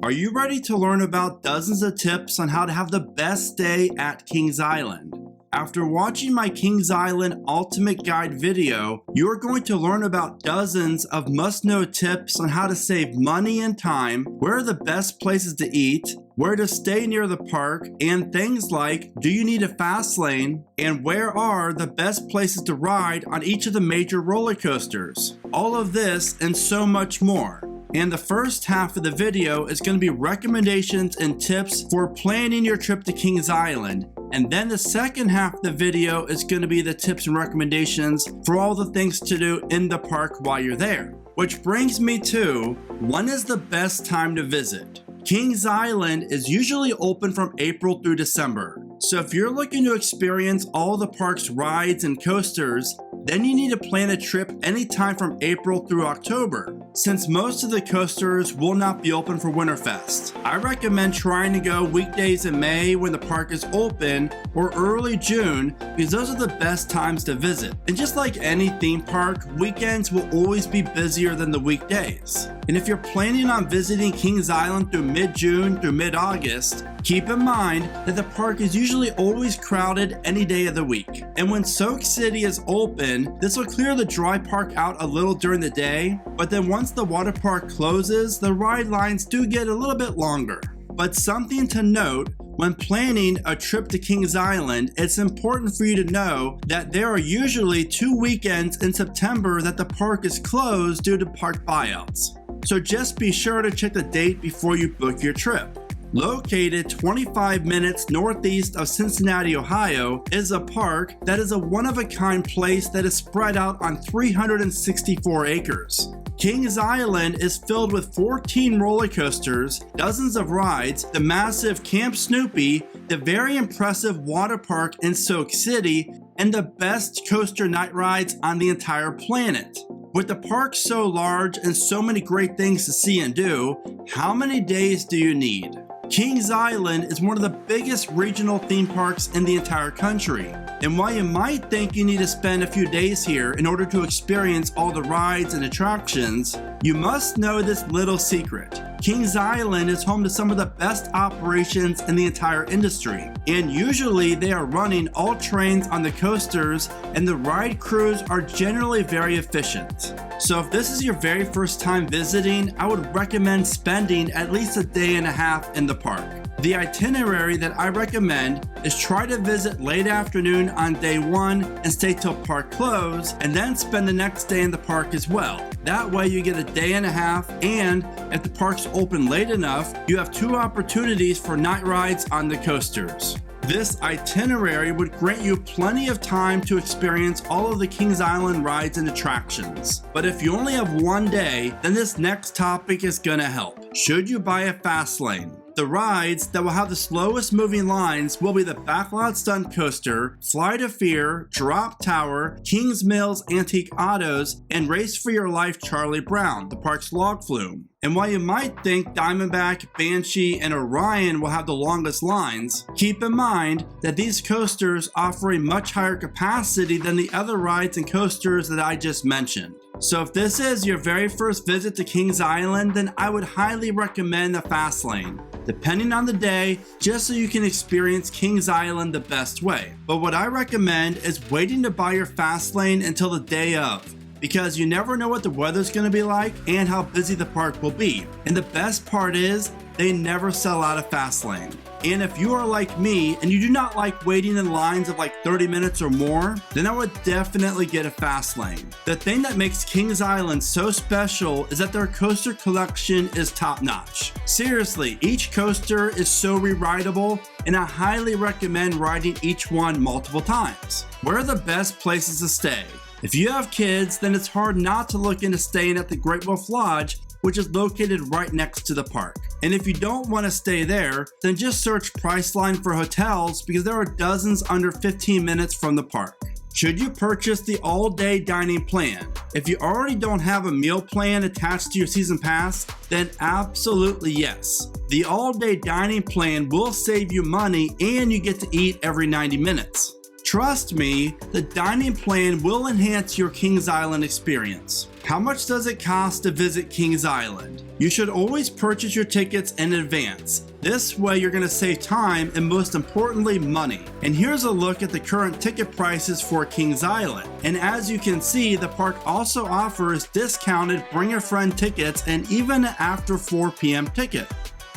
Are you ready to learn about dozens of tips on how to have the best day at Kings Island? After watching my Kings Island Ultimate Guide video, you are going to learn about dozens of must-know tips on how to save money and time, where are the best places to eat, where to stay near the park, and things like, do you need a fast lane, and where are the best places to ride on each of the major roller coasters. All of this and so much more. And the first half of the video is going to be recommendations and tips for planning your trip to Kings Island. And then the second half of the video is going to be the tips and recommendations for all the things to do in the park while you're there. Which brings me to, when is the best time to visit? Kings Island is usually open from April through December. So if you're looking to experience all the park's rides and coasters, then you need to plan a trip anytime from April through October, since most of the coasters will not be open for Winterfest. I recommend trying to go weekdays in May when the park is open, or early June, because those are the best times to visit. And just like any theme park, weekends will always be busier than the weekdays. And if you're planning on visiting Kings Island through mid-June through mid-August, keep in mind that the park is usually always crowded any day of the week. And when Soak City is open, this will clear the dry park out a little during the day, but then once the water park closes, the ride lines do get a little bit longer. But something to note, when planning a trip to Kings Island, it's important for you to know that there are usually 2 weekends in September that the park is closed due to park buyouts. So just be sure to check the date before you book your trip. Located 25 minutes northeast of Cincinnati, Ohio, is a park that is a one-of-a-kind place that is spread out on 364 acres. Kings Island is filled with 14 roller coasters, dozens of rides, the massive Camp Snoopy, the very impressive water park in Soak City, and the best coaster night rides on the entire planet. With the park so large and so many great things to see and do, how many days do you need? Kings Island is one of the biggest regional theme parks in the entire country. And while you might think you need to spend a few days here in order to experience all the rides and attractions, you must know this little secret. Kings Island is home to some of the best operations in the entire industry, and usually they are running all trains on the coasters, and the ride crews are generally very efficient. So if this is your very first time visiting, I would recommend spending at least a day and a half in the park. The itinerary that I recommend is try to visit late afternoon on day 1 and stay till park close, and then spend the next day in the park as well. That way you get a day and a half, and if the park's open late enough, you have 2 opportunities for night rides on the coasters. This itinerary would grant you plenty of time to experience all of the Kings Island rides and attractions. But if you only have 1 day, then this next topic is gonna help. Should you buy a fast lane? The rides that will have the slowest moving lines will be the Backlot Stunt Coaster, Flight of Fear, Drop Tower, Kings Mills Antique Autos, and Race for Your Life Charlie Brown, the park's log flume. And while you might think Diamondback, Banshee, and Orion will have the longest lines, keep in mind that these coasters offer a much higher capacity than the other rides and coasters that I just mentioned. So if this is your very first visit to Kings Island, then I would highly recommend the fast lane, depending on the day, just so you can experience Kings Island the best way. But what I recommend is waiting to buy your fast lane until the day of, because you never know what the weather's going to be like and how busy the park will be. And the best part is, they never sell out of fast lane. And if you are like me and you do not like waiting in lines of like 30 minutes or more, then I would definitely get a fast lane. The thing that makes Kings Island so special is that their coaster collection is top notch. Seriously, each coaster is so re-rideable, and I highly recommend riding each one multiple times. Where are the best places to stay? If you have kids, then it's hard not to look into staying at the Great Wolf Lodge, which is located right next to the park. And if you don't want to stay there, then just search Priceline for hotels, because there are dozens under 15 minutes from the park. Should you purchase the all-day dining plan? If you already don't have a meal plan attached to your season pass, then absolutely yes. The all-day dining plan will save you money, and you get to eat every 90 minutes. Trust me, the dining plan will enhance your Kings Island experience. How much does it cost to visit Kings Island? You should always purchase your tickets in advance. This way you're going to save time and most importantly money. And here's a look at the current ticket prices for Kings Island. And as you can see, the park also offers discounted bring a friend tickets and even an after 4 p.m. ticket.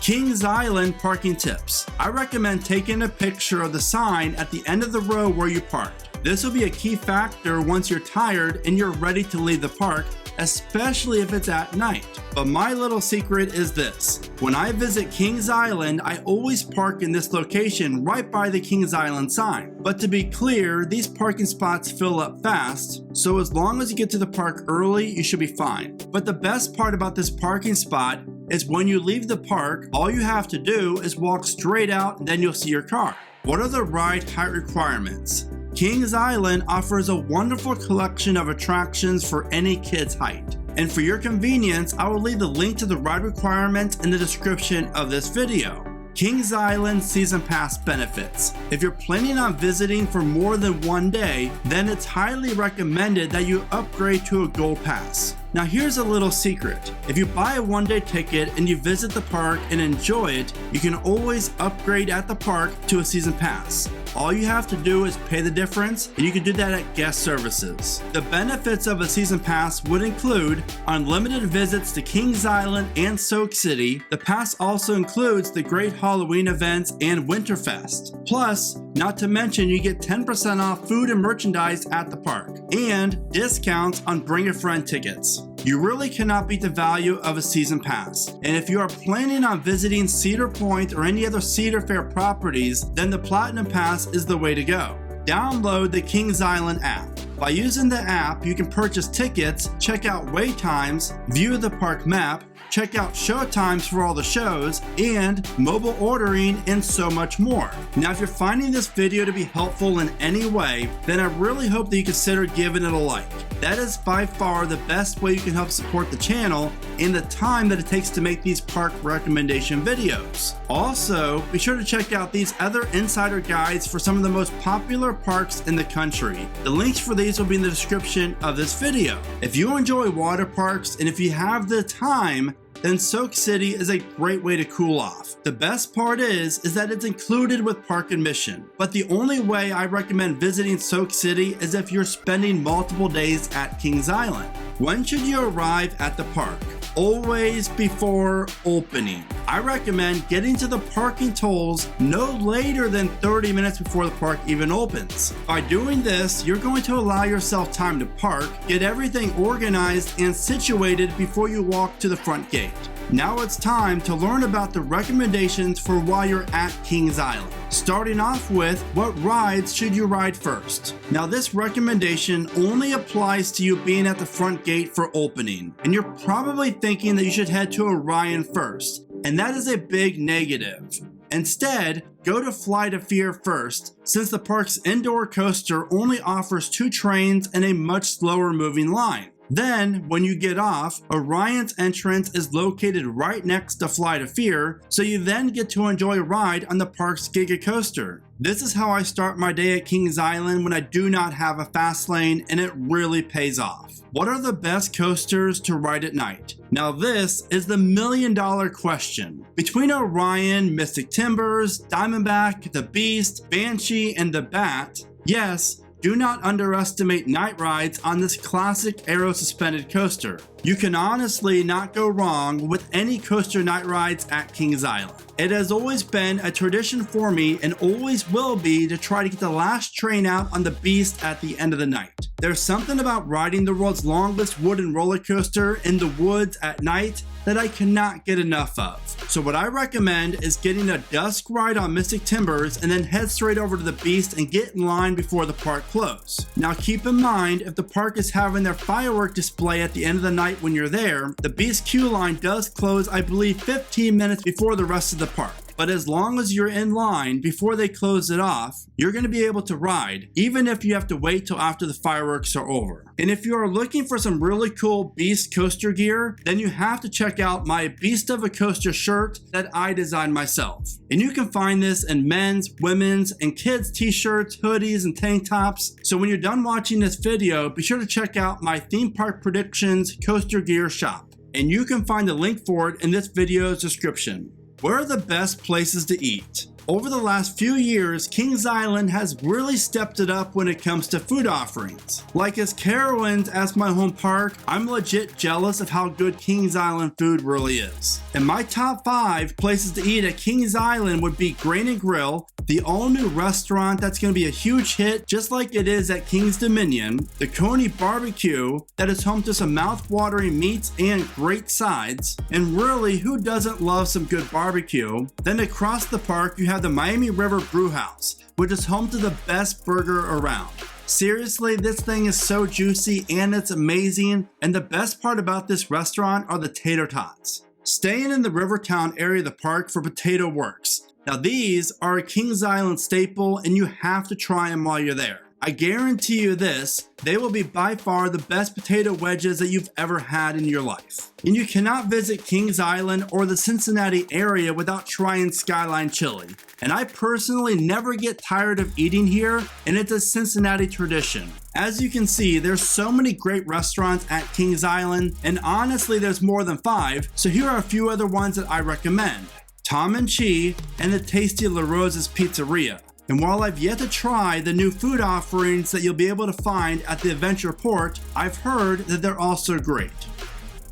Kings Island parking tips. I recommend taking a picture of the sign at the end of the row where you parked. This will be a key factor once you're tired and you're ready to leave the park, especially if it's at night. But my little secret is this. When I visit Kings Island, I always park in this location right by the Kings Island sign. But to be clear, these parking spots fill up fast, so as long as you get to the park early, you should be fine. But the best part about this parking spot is when you leave the park, all you have to do is walk straight out and then you'll see your car. What are the ride height requirements? Kings Island offers a wonderful collection of attractions for any kid's height. And for your convenience, I will leave the link to the ride requirements in the description of this video. Kings Island Season Pass benefits. If you're planning on visiting for more than one day, then it's highly recommended that you upgrade to a Gold Pass. Now here's a little secret. If you buy a one-day ticket and you visit the park and enjoy it, you can always upgrade at the park to a season pass. All you have to do is pay the difference, and you can do that at guest services. The benefits of a season pass would include unlimited visits to Kings Island and Soak City. The pass also includes the Great Halloween events and Winterfest. Plus, not to mention you get 10% off food and merchandise at the park, and discounts on Bring a Friend tickets. You really cannot beat the value of a season pass. And if you are planning on visiting Cedar Point or any other Cedar Fair properties, then the Platinum Pass is the way to go. Download the Kings Island app. By using the app, you can purchase tickets, check out wait times, view the park map, check out show times for all the shows, and mobile ordering, and so much more. Now, if you're finding this video to be helpful in any way, then I really hope that you consider giving it a like. That is by far the best way you can help support the channel and the time that it takes to make these park recommendation videos. Also, be sure to check out these other insider guides for some of the most popular parks in the country. The links for these will be in the description of this video. If you enjoy water parks and if you have the time, then Soak City is a great way to cool off. The best part is that it's included with park admission. But the only way I recommend visiting Soak City is if you're spending multiple days at Kings Island. When should you arrive at the park? Always before opening. I recommend getting to the parking tolls no later than 30 minutes before the park even opens. By doing this, you're going to allow yourself time to park, get everything organized and situated before you walk to the front gate. Now it's time to learn about the recommendations for while you're at Kings Island. Starting off with, what rides should you ride first? Now this recommendation only applies to you being at the front gate for opening, and you're probably thinking that you should head to Orion first, and that is a big negative. Instead, go to Flight of Fear first, since the park's indoor coaster only offers 2 trains and a much slower moving line. Then, when you get off, Orion's entrance is located right next to Flight of Fear, so you then get to enjoy a ride on the park's Giga Coaster. This is how I start my day at Kings Island when I do not have a fast lane, and it really pays off. What are the best coasters to ride at night? Now this is the million-dollar question. Between Orion, Mystic Timbers, Diamondback, the Beast, Banshee, and the Bat, yes, do not underestimate night rides on this classic aero-suspended coaster. You can honestly not go wrong with any coaster night rides at Kings Island. It has always been a tradition for me and always will be to try to get the last train out on the Beast at the end of the night. There's something about riding the world's longest wooden roller coaster in the woods at night that I cannot get enough of. So what I recommend is getting a dusk ride on Mystic Timbers and then head straight over to the Beast and get in line before the park closes. Now keep in mind, if the park is having their firework display at the end of the night when you're there, the Beast queue line does close, I believe, 15 minutes before the rest of the park. but as long as you're in line before they close it off, you're going to be able to ride, even if you have to wait till after the fireworks are over. And if you are looking for some really cool Beast coaster gear, then you have to check out my Beast of a Coaster shirt that I designed myself. And you can find this in men's, women's, and kids t-shirts, hoodies, and tank tops. So when you're done watching this video, be sure to check out my Theme Park Predictions coaster gear shop. And you can find the link for it in this video's description. Where are the best places to eat? Over the last few years, Kings Island has really stepped it up when it comes to food offerings. Like as Carowinds as my home park, I'm legit jealous of how good Kings Island food really is. And my top 5 places to eat at Kings Island would be Grain and Grill, the all-new restaurant that's going to be a huge hit just like it is at King's Dominion, the Coney Barbecue that is home to some mouth-watering meats and great sides, and really, who doesn't love some good barbecue? Then across the park you have the Miami River Brewhouse, which is home to the best burger around. Seriously, this thing is so juicy and it's amazing, and the best part about this restaurant are the tater tots. Staying in the Rivertown area of the park for Potato Works. Now these are a Kings Island staple and you have to try them while you're there. I guarantee you this, they will be by far the best potato wedges that you've ever had in your life. And you cannot visit Kings Island or the Cincinnati area without trying Skyline Chili. And I personally never get tired of eating here, and it's a Cincinnati tradition. As you can see, there's so many great restaurants at Kings Island, and honestly there's more than 5, so here are a few other ones that I recommend. Tom and Chi and the tasty La Rosa's Pizzeria. And while I've yet to try the new food offerings that you'll be able to find at the Adventure Port, I've heard that they're also great.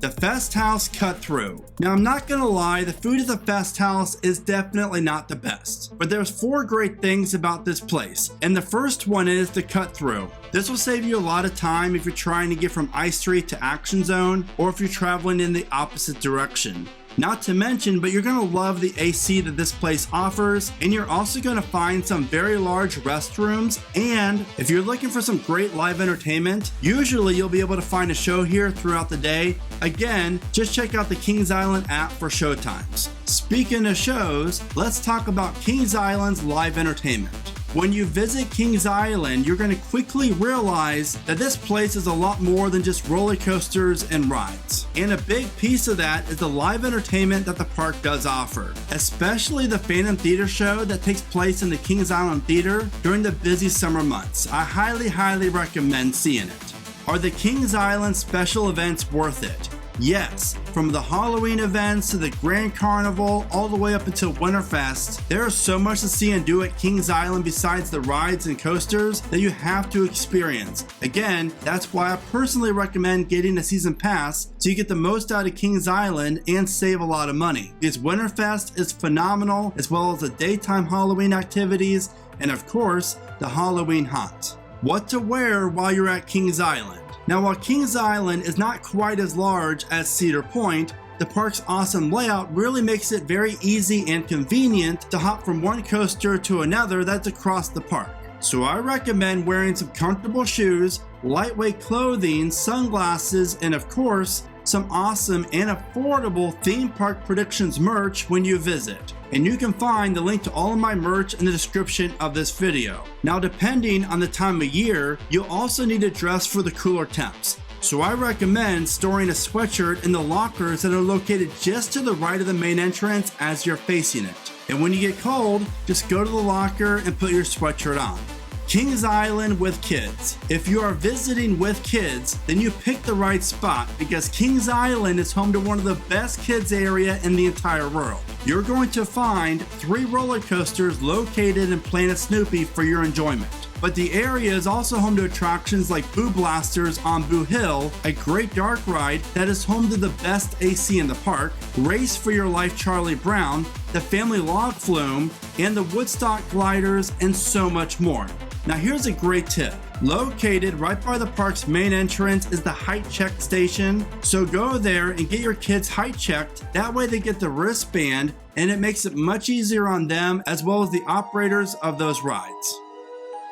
The Fest House Cut-Through. Now I'm not gonna lie, the food at the Fest House is definitely not the best. But there's 4 great things about this place, and the first one is the cut-through. This will save you a lot of time if you're trying to get from Ice Street to Action Zone, or if you're traveling in the opposite direction. Not to mention, but you're going to love the AC that this place offers, and you're also going to find some very large restrooms, and if you're looking for some great live entertainment, usually you'll be able to find a show here throughout the day. Again, just check out the Kings Island app for show times. Speaking of shows, let's talk about Kings Island's live entertainment. When you visit Kings Island, you're going to quickly realize that this place is a lot more than just roller coasters and rides. And a big piece of that is the live entertainment that the park does offer, especially the Phantom Theater show that takes place in the Kings Island Theater during the busy summer months. I highly recommend seeing it. Are the Kings Island special events worth it? Yes, from the Halloween events to the Grand Carnival all the way up until Winterfest, there is so much to see and do at Kings Island besides the rides and coasters that you have to experience. Again, that's why I personally recommend getting a season pass so you get the most out of Kings Island and save a lot of money. Because Winterfest is phenomenal, as well as the daytime Halloween activities and of course the Halloween haunt. What to wear while you're at Kings Island? Now while Kings Island is not quite as large as Cedar Point, the park's awesome layout really makes it very easy and convenient to hop from one coaster to another that's across the park. So I recommend wearing some comfortable shoes, lightweight clothing, sunglasses, and of course, some awesome and affordable Theme Park Predictions merch when you visit. And you can find the link to all of my merch in the description of this video. Now depending on the time of year, you'll also need to dress for the cooler temps. So I recommend storing a sweatshirt in the lockers that are located just to the right of the main entrance as you're facing it. And when you get cold, just go to the locker and put your sweatshirt on. Kings Island with kids. If you are visiting with kids, then you picked the right spot because Kings Island is home to one of the best kids area in the entire world. You're going to find 3 roller coasters located in Planet Snoopy for your enjoyment. But the area is also home to attractions like Boo Blasters on Boo Hill, a great dark ride that is home to the best AC in the park, Race for Your Life Charlie Brown, the Family Log Flume, and the Woodstock Gliders, and so much more. Now here's a great tip. Located right by the park's main entrance is the height check station, so go there and get your kids height checked. That way they get the wristband and it makes it much easier on them as well as the operators of those rides.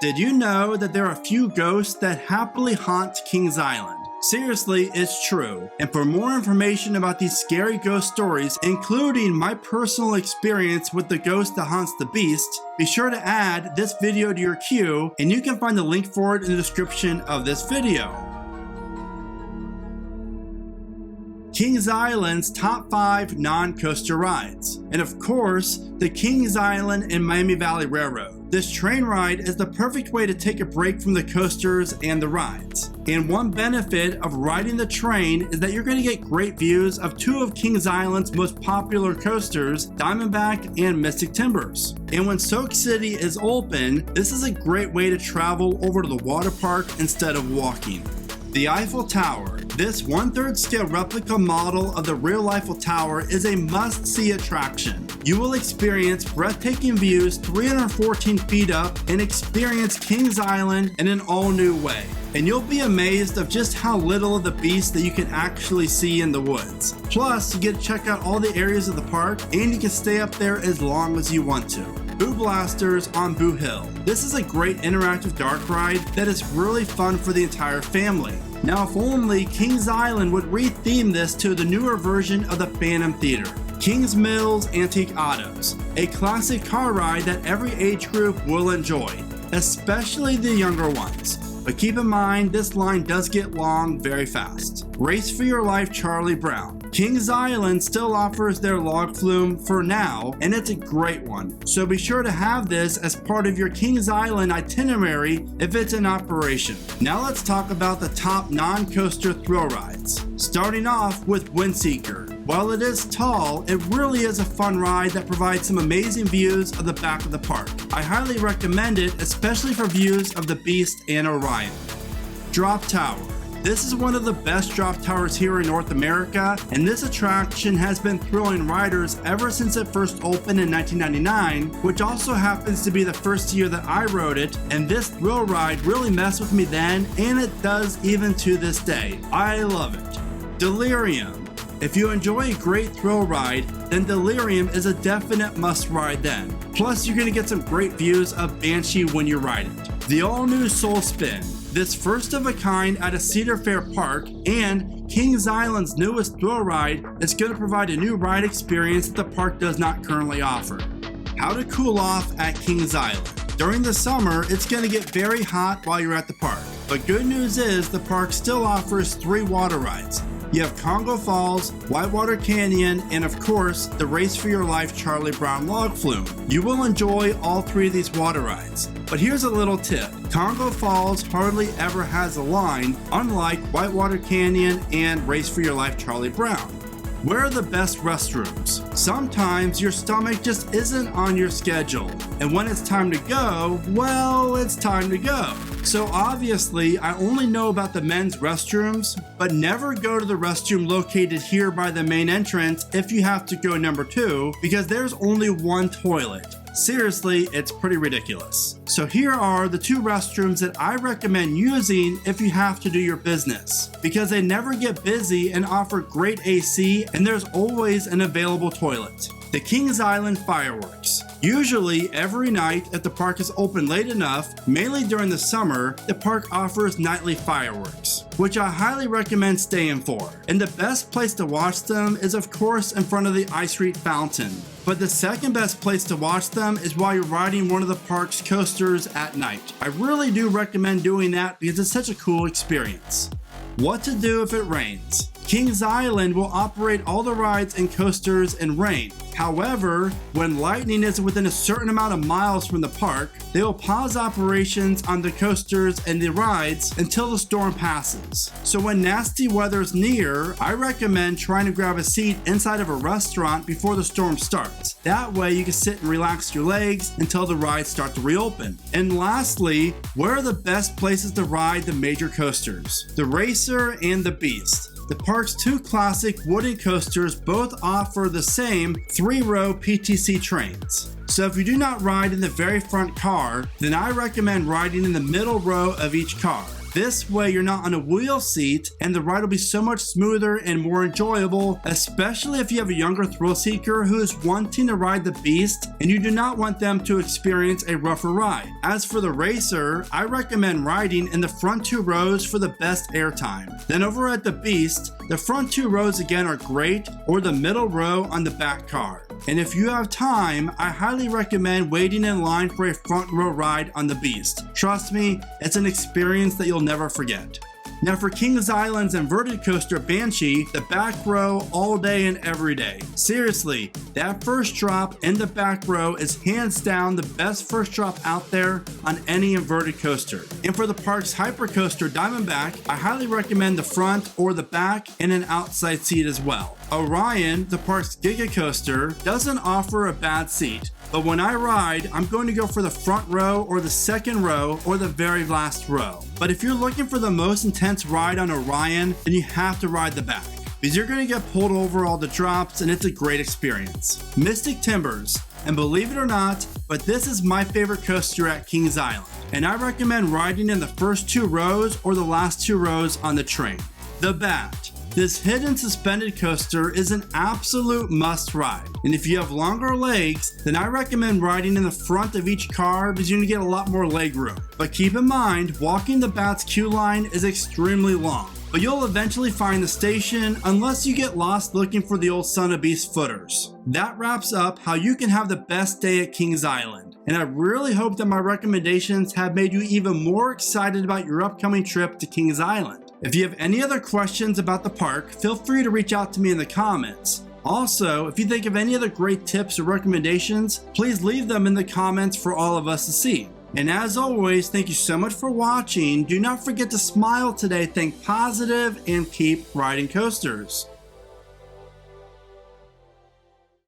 Did you know that there are a few ghosts that happily haunt Kings Island? Seriously, it's true. And for more information about these scary ghost stories, including my personal experience with the ghost that haunts the beast, be sure to add this video to your queue, and you can find the link for it in the description of this video. Kings Island's top 5 non-coaster rides. And of course, the Kings Island and Miami Valley Railroad. This train ride is the perfect way to take a break from the coasters and the rides. And one benefit of riding the train is that you're going to get great views of 2 of Kings Island's most popular coasters, Diamondback and Mystic Timbers. And when Soak City is open, this is a great way to travel over to the water park instead of walking. The Eiffel Tower. This 1/3 scale replica model of the real Eiffel Tower is a must-see attraction. You will experience breathtaking views 314 feet up and experience Kings Island in an all-new way. And you'll be amazed of just how little of the beast that you can actually see in the woods. Plus, you get to check out all the areas of the park, and you can stay up there as long as you want to. Boo Blasters on Boo Hill. This is a great interactive dark ride that is really fun for the entire family. Now, if only Kings Island would re-theme this to the newer version of the Phantom Theater. Kings Mills Antique Autos, a classic car ride that every age group will enjoy, especially the younger ones. But keep in mind, this line does get long very fast. Race for Your Life Charlie Brown. Kings Island still offers their log flume for now, and it's a great one. So be sure to have this as part of your Kings Island itinerary if it's in operation. Now let's talk about the top non-coaster thrill rides. Starting off with Windseeker. While it is tall, it really is a fun ride that provides some amazing views of the back of the park. I highly recommend it, especially for views of the Beast and Orion. Drop Tower. This is one of the best drop towers here in North America, and this attraction has been thrilling riders ever since it first opened in 1999, which also happens to be the first year that I rode it, and this thrill ride really messed with me then, and it does even to this day. I love it. Delirium. If you enjoy a great thrill ride, then Delirium is a definite must ride then. Plus, you're going to get some great views of Banshee when you ride it. The all-new Soul Spin. This first of a kind at a Cedar Fair park and Kings Island's newest thrill ride is going to provide a new ride experience that the park does not currently offer. How to cool off at Kings Island. During the summer, it's going to get very hot while you're at the park. But good news is the park still offers 3 water rides. You have Congo Falls, Whitewater Canyon, and of course, the Race for Your Life Charlie Brown log flume. You will enjoy all 3 of these water rides. But here's a little tip. Congo Falls hardly ever has a line, unlike Whitewater Canyon and Race for Your Life Charlie Brown. Where are the best restrooms? Sometimes your stomach just isn't on your schedule, and when it's time to go, well, it's time to go. So obviously, I only know about the men's restrooms, but never go to the restroom located here by the main entrance if you have to go number 2, because there's only 1 toilet. Seriously, it's pretty ridiculous. So here are the 2 restrooms that I recommend using if you have to do your business, because they never get busy and offer great AC, and there's always an available toilet. The Kings Island Fireworks. Usually every night if the park is open late enough, mainly during the summer, the park offers nightly fireworks, which I highly recommend staying for. And the best place to watch them is of course in front of the Ice Street Fountain. But the second best place to watch them is while you're riding one of the park's coasters at night. I really do recommend doing that because it's such a cool experience. What to do if it rains. Kings Island will operate all the rides and coasters in rain. However, when lightning is within a certain amount of miles from the park, they will pause operations on the coasters and the rides until the storm passes. So when nasty weather is near, I recommend trying to grab a seat inside of a restaurant before the storm starts. That way you can sit and relax your legs until the rides start to reopen. And lastly, where are the best places to ride the major coasters? The Racer and the Beast. The park's 2 classic wooden coasters both offer the same 3-row PTC trains. So if you do not ride in the very front car, then I recommend riding in the middle row of each car. This way you're not on a wheel seat and the ride will be so much smoother and more enjoyable, especially if you have a younger thrill seeker who is wanting to ride the Beast and you do not want them to experience a rougher ride. As for the Racer, I recommend riding in the front 2 rows for the best airtime. Then over at the Beast, the front 2 rows again are great, or the middle row on the back car. And if you have time, I highly recommend waiting in line for a front row ride on the Beast. Trust me, it's an experience that you'll never forget. Now for Kings Island's inverted coaster Banshee, the back row all day and every day. Seriously, that first drop in the back row is hands down the best first drop out there on any inverted coaster. And for the park's hypercoaster Diamondback, I highly recommend the front or the back and an outside seat as well. Orion, the park's Giga Coaster, doesn't offer a bad seat, but when I ride, I'm going to go for the front row or the second row or the very last row. But if you're looking for the most intense ride on Orion, then you have to ride the back, because you're going to get pulled over all the drops and it's a great experience. Mystic Timbers, and believe it or not, but this is my favorite coaster at Kings Island, and I recommend riding in the first 2 rows or the last 2 rows on the train. The Bat. This hidden suspended coaster is an absolute must ride, and if you have longer legs, then I recommend riding in the front of each car because you're going to get a lot more leg room. But keep in mind, walking the Bat's queue line is extremely long, but you'll eventually find the station unless you get lost looking for the old Son of Beast footers. That wraps up how you can have the best day at Kings Island, and I really hope that my recommendations have made you even more excited about your upcoming trip to Kings Island. If you have any other questions about the park, feel free to reach out to me in the comments. Also, if you think of any other great tips or recommendations, please leave them in the comments for all of us to see. And as always, thank you so much for watching. Do not forget to smile today, think positive, and keep riding coasters.